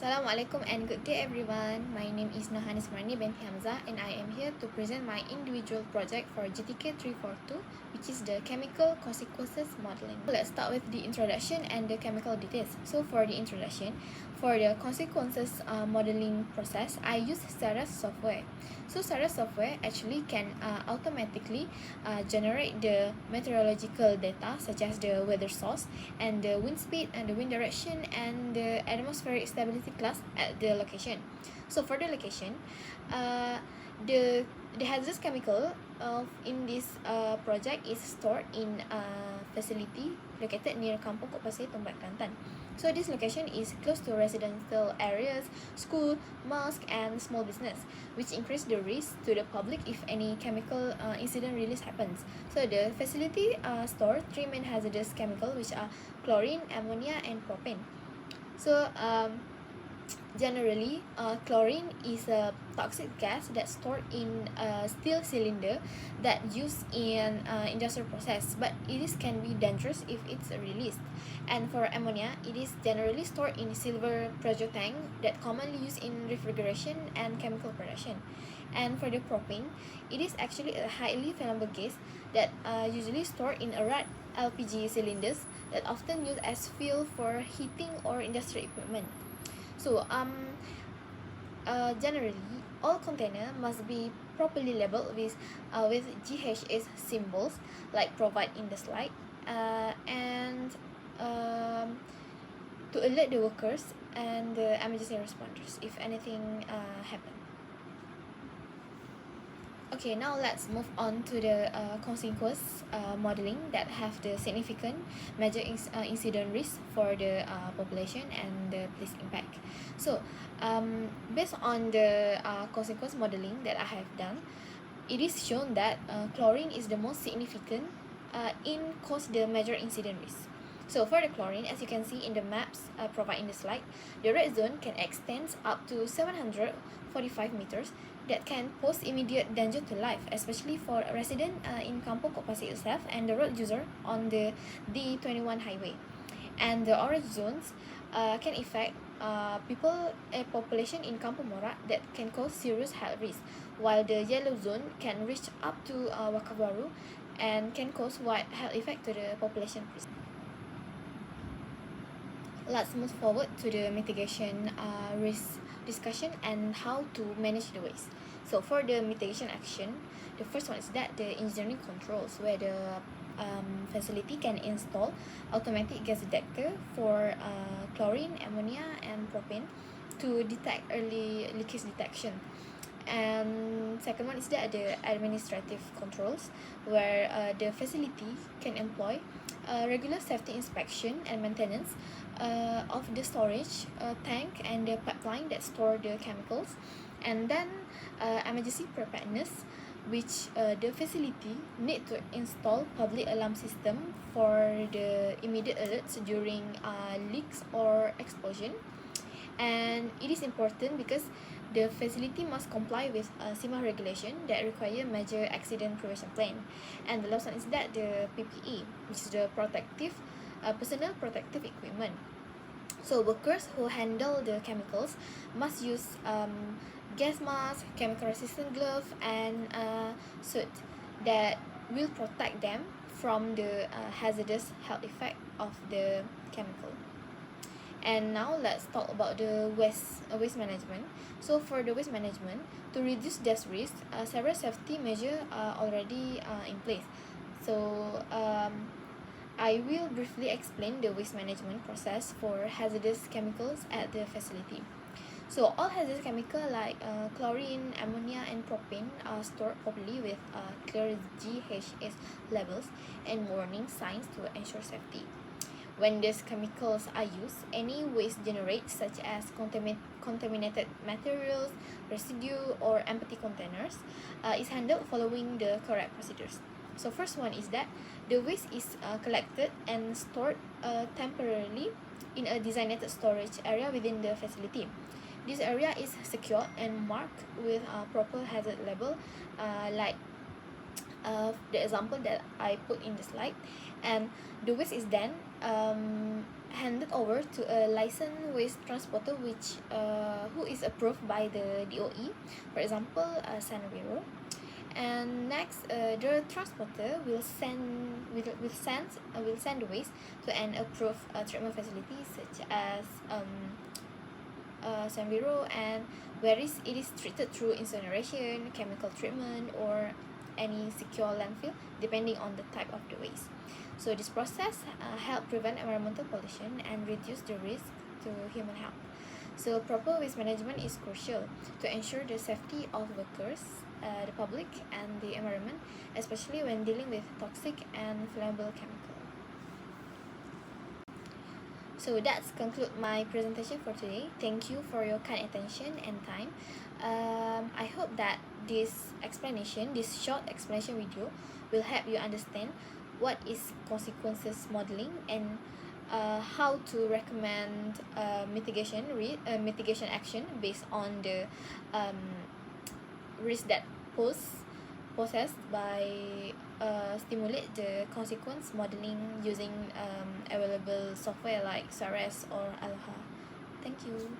Assalamualaikum and good day everyone. My name is Nohanis Marni binti Hamzah and I am here to present my individual project for GTK342, which is the chemical consequences modeling. Let's start with the introduction and the chemical details. So for the introduction, for the consequences modeling process, I use Sarah's software. So Sarah's software actually can automatically generate the meteorological data such as the weather source and the wind speed and the wind direction and the atmospheric stability class at the location. So for the location, the hazardous chemical in this project is stored in a facility located near Kampung Kok Pasir, Tombak, Kelantan. So this location is close to residential areas, school, mosque, and small business, which increase the risk to the public if any chemical incident release happens. So the facility store three main hazardous chemicals, which are chlorine, ammonia, and propane. So generally, chlorine is a toxic gas that's stored in a steel cylinder that used in industrial process, but can be dangerous if it's released. And for ammonia, it is generally stored in silver pressure tank that commonly used in refrigeration and chemical production. And for the propane, it is actually a highly flammable gas that usually stored in a rat LPG cylinders that often used as fuel for heating or industrial equipment. So generally, all container must be properly labeled with GHS symbols like provide in the slide, and to alert the workers and the emergency responders if anything happen. Okay, now let's move on to the consequence modeling that have the significant major incident risk for the population and the police impact. So, based on the consequence modeling that I have done, it is shown that chlorine is the most significant in cause the major incident risk. So for the chlorine, as you can see in the maps provided in the slide, the red zone can extend up to 745 meters that can pose immediate danger to life, especially for a resident in Kampung Kok Pasir itself and the road user on the D21 highway. And the orange zones can affect population in Kampung Morak that can cause serious health risk, while the yellow zone can reach up to Wakabaru and can cause wide health effect to the population. Let's move forward to the mitigation risk discussion and how to manage the waste. So for the mitigation action, the first one is that the engineering controls, where the facility can install automatic gas detector for chlorine, ammonia, and propane to detect early leakage detection. And second one is that the administrative controls, where the facility can employ regular safety inspection and maintenance of the storage tank and the pipeline that store the chemicals, and then emergency preparedness, which the facility need to install public alarm system for the immediate alerts during leaks or explosion. And it is important because the facility must comply with CIMA regulation that require major accident prevention plan. And the last one is that the PPE, which is the personal protective equipment. So workers who handle the chemicals must use gas mask, chemical resistant glove, and suit that will protect them from the hazardous health effect of the chemical. And now let's talk about the waste management. So for the waste management, to reduce this risk, several safety measures are already in place. So I will briefly explain the waste management process for hazardous chemicals at the facility. So all hazardous chemicals like chlorine, ammonia, and propane are stored properly with clear GHS levels and warning signs to ensure safety. When these chemicals are used, any waste generated, such as contaminated materials, residue, or empty containers, is handled following the correct procedures. So first one is that the waste is collected and stored temporarily in a designated storage area within the facility. This area is secured and marked with a proper hazard label, like the example that I put in the slide, and the waste is then handed over to a licensed waste transporter who is approved by the DOE, for example, Sanwero. And next, the transporter will send the waste to an approved treatment facility such as Sanwero, and where it is treated through incineration, chemical treatment, or any secure landfill depending on the type of the waste. So this process help prevent environmental pollution and reduce the risk to human health. So proper waste management is crucial to ensure the safety of workers, the public, and the environment, especially when dealing with toxic and flammable chemicals. So that's conclude my presentation for today. Thank you for your kind attention and time. I hope that this short explanation video will help you understand what is consequences modeling and how to recommend mitigation action based on the risk that possessed by stimulate the consequence modeling using available software like SARES or Aloha. Thank you.